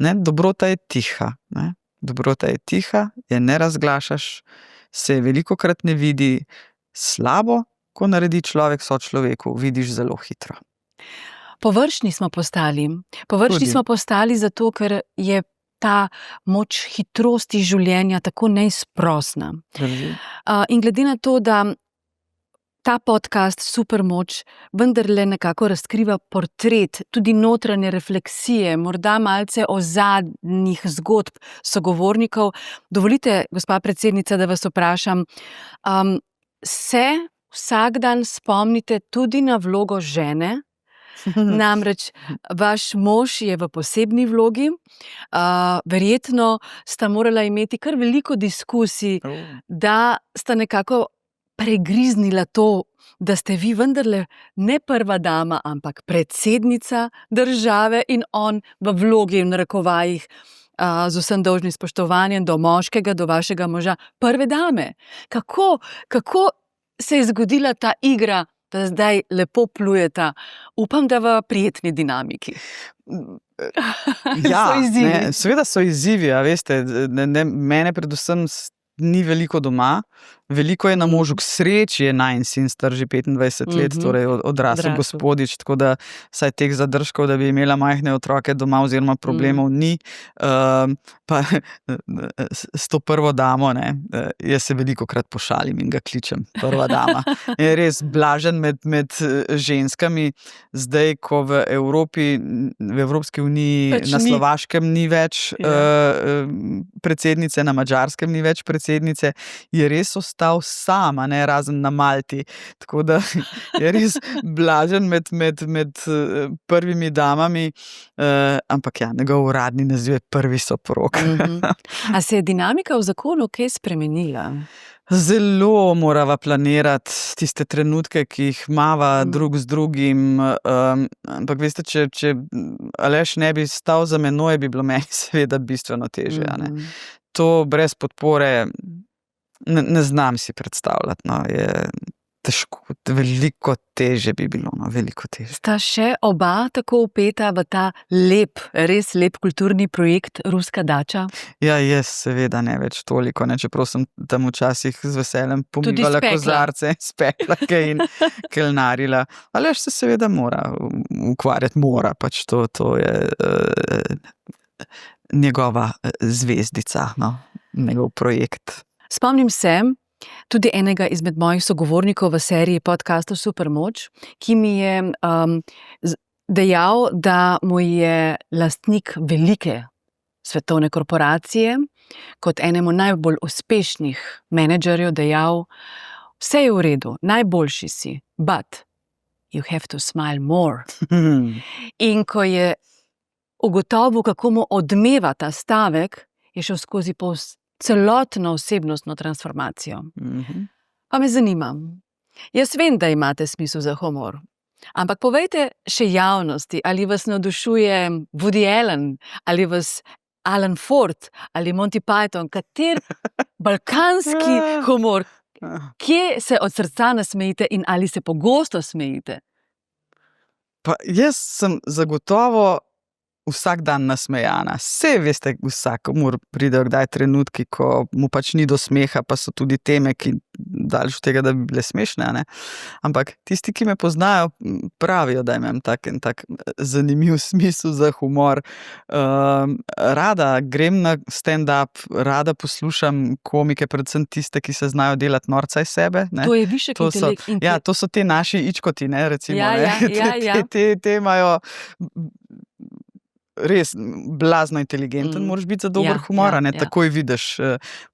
ne, dobrota je tiha, ne. Dobrota je tiha, je ne razglašaš, se velikokrat ne vidi, slabo, ko naredi človek sočloveku, vidiš zelo hitro. Površni smo postali. Površni Tudi. smo postali zato, ker je ta moč hitrosti življenja tako neizprosna. Drži. In glede na to, da ta podcast Supermoč vendarle nekako razkriva portret, tudi notranje refleksije, morda malce ozadnjih zgodb sogovornikov, dovolite, gospa predsednica, da vas vprašam, se vsak dan spomnite tudi na vlogo žene? Namreč vaš mož je v posebni vlogi, verjetno sta morala imeti kar veliko diskusij, da sta nekako pregriznila to, da ste vi vendarle ne prva dama, ampak predsednica države in on v vlogi, v narekovajih, z vsem dolžnim spoštovanjem do moškega, do vašega moža, prve dame. Kako se je zgodila ta igra, da zdaj lepo plujeta? Upam, da v prijetni dinamiki. Ja, So izzivi. seveda so izzivi, a veste, mene predvsem ni veliko doma, veliko je na možu, k sreči je najin sin star že 25 let, torej odrasel gospodič, tako da vsaj teh zadržkov, da bi imela majhne otroke doma oziroma problemov ni. Pa s to prvo damo, ne, jaz se velikokrat pošalim in ga kličem prva dama. Je res blažen med ženskami. Zdaj, ko v Evropski uniji Pač na ni. Slovaškem ni več predsednice, na Madžarskem ni več predsednice, je res ostal sam, a ne, razen na Malti. Tako da je res blažen med prvimi damami, ampak ja, njegov uradni naziv je prvi soprog. A se je dinamika v zakonu kaj spremenila? Zelo morava planirati tiste trenutke, ki jih imava drug z drugim, ampak veste, če Aleš ne bi stal za menoj, bi bilo meni seveda bistveno težje, a ne. To brez podpore ne znam si predstavljati, no, je težko, veliko težje bi bilo, no, veliko težje. Sta še oba tako vpeta v ta res lep kulturni projekt Ruska dača? Ja, jaz seveda ne več toliko, ne, čeprav sem tam včasih z veseljem Tudi pomivala spekla. kozarce, spekla kaj in kelnarila. Aleš se seveda mora ukvarjati, pač to je njegova zvezdica, no, njegov projekt. Spomnim se tudi enega izmed mojih sogovornikov v seriji podcastov Supermoč, ki mi je dejal, da mu je lastnik velike svetovne korporacije kot enemu najbolj uspešnih menedžerjev dejal: vse je v redu, najboljši si, but you have to smile more. In ko je ugotovil, kako mu odmeva ta stavek, je šel skozi celotno osebnostno transformacijo. Pa me zanima, jaz vem, da imate smisel za humor, ampak povejte še javnosti, ali vas navdušuje Woody Allen, ali vas Alan Ford, ali Monty Python, kater balkanski humor, kje se od srca nasmejite in ali se pogosto smejite? Pa jaz sem zagotovo vsak dan nasmejana. Saj veste, vsakomur pridejo kdaj trenutki, ko mu pač ni do smeha, pa so tudi teme, ki daleč od tega, da bi bile smešne, ne? Ampak tisti, ki me poznajo, pravijo, da imam tak zanimiv smisel za humor. Rada grem na stand-up, rada poslušam komike, predvsem tiste, ki se znajo delati norca iz sebe, ne? To je višek intelekt. Ja, to so te naši ičkoti, ne, recimo, Ja. Te imajo res blazno inteligenten, moraš biti za dober humor, ne, takoj vidiš,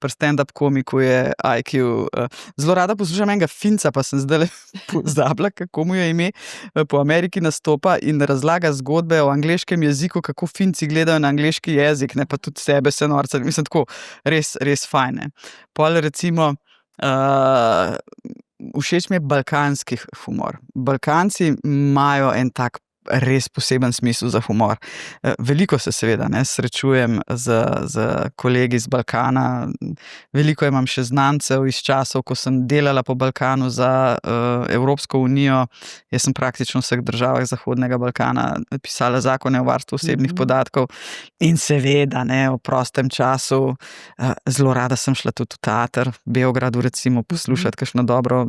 pri stand-up komiku je IQ. Zelo rada poslušam enega Finca, pa sem zdajle pozabila, kako mu je ime, po Ameriki nastopa in razlaga zgodbe o angleškem jeziku, kako Finci gledajo na angleški jezik, ne, pa tudi sebe se norca, mislim, tako res fajn, ne. Pol recimo, všeč mi je balkanski humor. Balkanci imajo en tak res poseben smisel za humor. Veliko se seveda srečujem z kolegi z Balkana, veliko imam še znancev iz časov, ko sem delala po Balkanu za Evropsko unijo. Jaz sem praktično v vseh državah Zahodnega Balkana pisala zakone o varstvu osebnih podatkov in seveda v prostem času zelo rada sem šla tudi v teater, v Beogradu recimo, poslušati kakšno dobro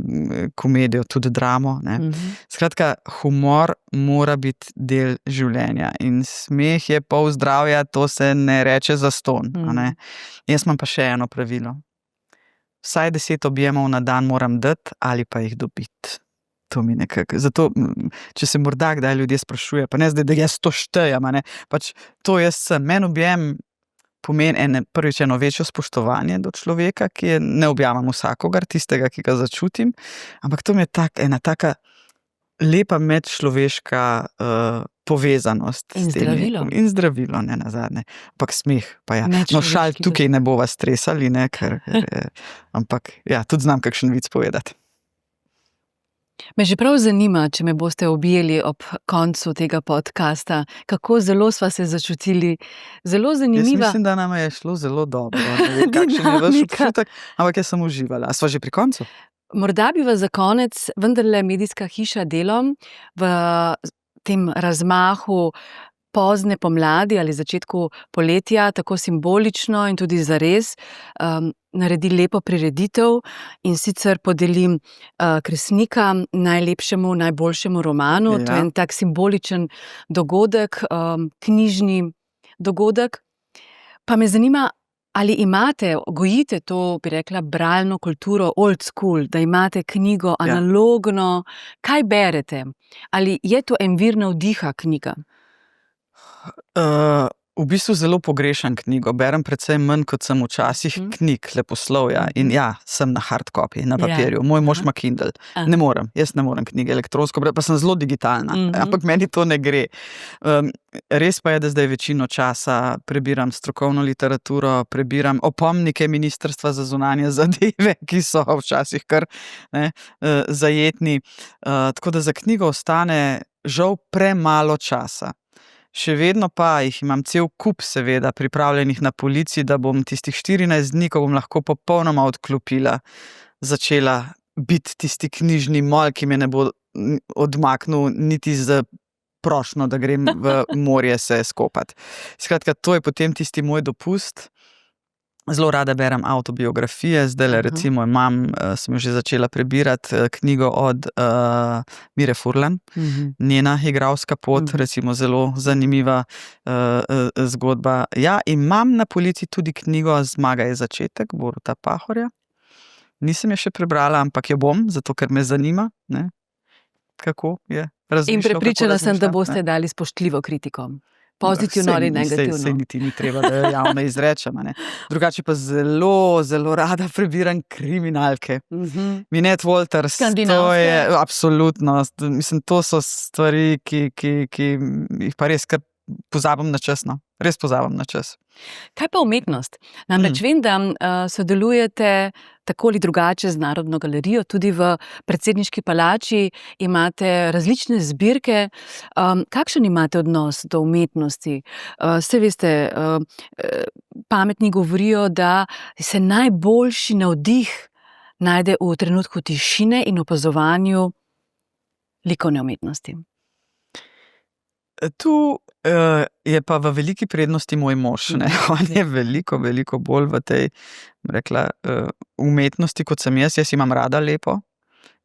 komedijo, tudi dramo. Skratka, humor mora biti del življenja in smeh je pol zdravja, to se ne reče zastonj, a ne. Jaz imam pa še eno pravilo. Vsaj 10 objemov na dan moram dati ali pa jih dobiti. To mi nekako, zato, če se morda kdaj ljudje sprašuje, pa ne zdaj, da jaz to štejem, a ne, pač to jaz sem, meni objem pomeni prvič eno večjo spoštovanje do človeka, ki je ne objamem vsakogar, tistega, ki ga začutim, ampak to mi je ena taka lepa medčloveška povezanost. In zdravilo. In zdravilo, ne nazadnje. Ampak smeh, pa ja. No, šal tukaj ne bova stresali, ne, ker ampak ja, tudi znam kakšen vic povedati. Me že prav zanima, če me boste objeli ob koncu tega podcasta, kako zelo sva se začutili. Zelo zanimiva. Jaz mislim, da nam je šlo zelo dobro. Ne vem, kakšen je vaš občutek, ampak jaz sem uživala. A sva že pri koncu? Morda bi vas za konec vendarle medijska hiša Delo v tem razmahu pozne pomladi ali začetku poletja tako simbolično in tudi zares naredi lepo prireditev in sicer podelim Kresnika najlepšemu, najboljšemu romanu. To je en tak simboličen dogodek, knjižni dogodek. Pa me zanima, ali imate, gojite to, bi rekla, bralno kulturo old school, da imate knjigo analogno, kaj berete? Ali je to en vir navdiha knjiga? V bistvu zelo pogrešam knjigo. Berem precej manj, kot sem včasih knjig, leposlovja. In sem na hard copy, na papirju. Moj mož ima Kindle. Jaz ne morem knjige elektronsko brati, pa sem zelo digitalna. Ampak meni to ne gre. Res pa je, da zdaj večino časa prebiram strokovno literaturo, prebiram opomnike Ministrstva za zunanje zadeve, ki so včasih kar zajetni. Tako da za knjigo ostane žal premalo časa. Še vedno pa jih imam cel kup seveda pripravljenih na polici, da bom tistih 14 dni, ko bom lahko popolnoma odklopila, začela biti tisti knjižni mol, ki me ne bo odmaknil niti z prošnjo, da grem v morje se skopati. Skratka, to je potem tisti moj dopust. Zelo rada berem avtobiografije, zdajle recimo sem jo že začela prebirati knjigo od Mire Furlan, njena igralska pot, recimo zelo zanimiva zgodba. Ja, imam na polici tudi knjigo Zmaga je začetek, Boruta Pahorja. Nisem je še prebrala, ampak jo bom, zato ker me zanima, kako je razmišljal. In prepričana sem, da boste dali spoštljivo kritiko. Pozitivno ali negativno. Sej niti ni treba, da jo javno izrečem. Drugače pa zelo, zelo rada prebiram kriminalke. Minette Walters, to je absolutno, mislim, to so stvari, ki jih pa res kar pozabim na čas, res pozabim na čas. Kaj pa umetnost? Namreč vem, da sodelujete tako ali drugače z Narodno galerijo, tudi v predsedniški palači imate različne zbirke. Kakšen imate odnos do umetnosti? Saj veste, pametni govorijo, da se najboljši navdih najde v trenutku tišine in opazovanju likovne umetnosti. Tu je pa v veliki prednosti moj mož. On je veliko, veliko bolj v tej, rekla, umetnosti, kot sem jaz. Jaz imam rada lepo,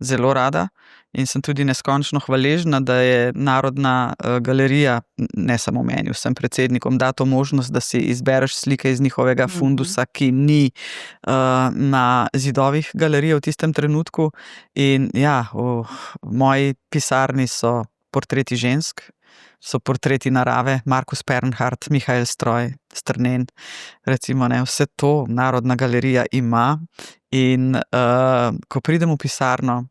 zelo rada in sem tudi neskončno hvaležna, da je Narodna galerija, ne samo meni, vsem predsednikom, da to možnost, da si izbereš slike iz njihovega fundusa, ki ni na zidovih galerije v tistem trenutku. In v moji pisarni so portreti žensk, so portreti narave, Markus Pernhardt, Mihael Stroj, Strnen, recimo, vse to Narodna galerija ima. In ko pridem v pisarno,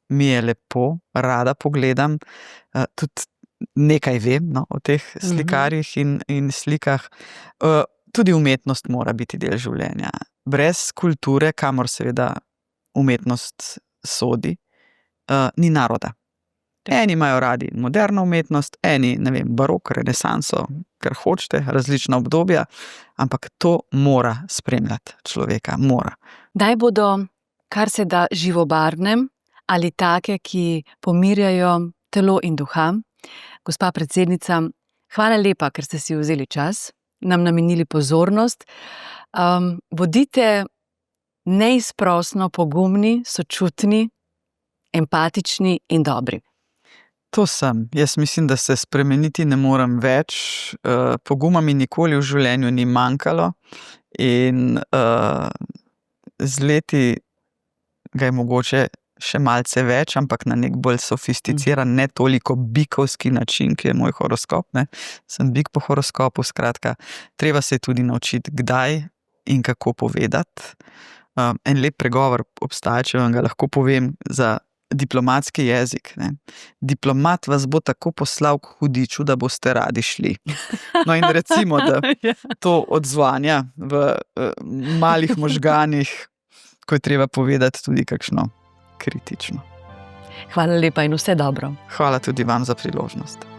mi je lepo, rada pogledam, tudi nekaj vem o teh slikarjih in slikah. Tudi umetnost mora biti del življenja. Brez kulture, kamor seveda umetnost sodi, ni naroda. Eni imajo radi moderno umetnost, eni, barok, renesanso, kar hočete, različna obdobja, ampak to mora spremljati človeka, mora. Daj bodo kar se da živobarvne ali take, ki pomirjajo telo in duha. Gospa predsednica, hvala lepa, ker ste si vzeli čas, nam namenili pozornost. Bodite neizprosno pogumni, sočutni, empatični in dobri. To sem. Jaz mislim, da se spremeniti ne morem več. Poguma mi nikoli v življenju ni manjkalo in z leti ga je mogoče še malce več, ampak na nek bolj sofisticiran, ne toliko bikovski način, ki je moj horoskop. Sem bik po horoskopu, skratka. Treba se tudi naučiti, kdaj in kako povedati. En lep pregovor obstaja, če vam ga lahko povem, za diplomatski jezik. Diplomat vas bo tako poslal k hudiču, da boste radi šli. No in recimo, da to odzvanja v malih možganih, ko je treba povedati tudi kakšno kritično. Hvala lepa in vse dobro. Hvala tudi vam za priložnost.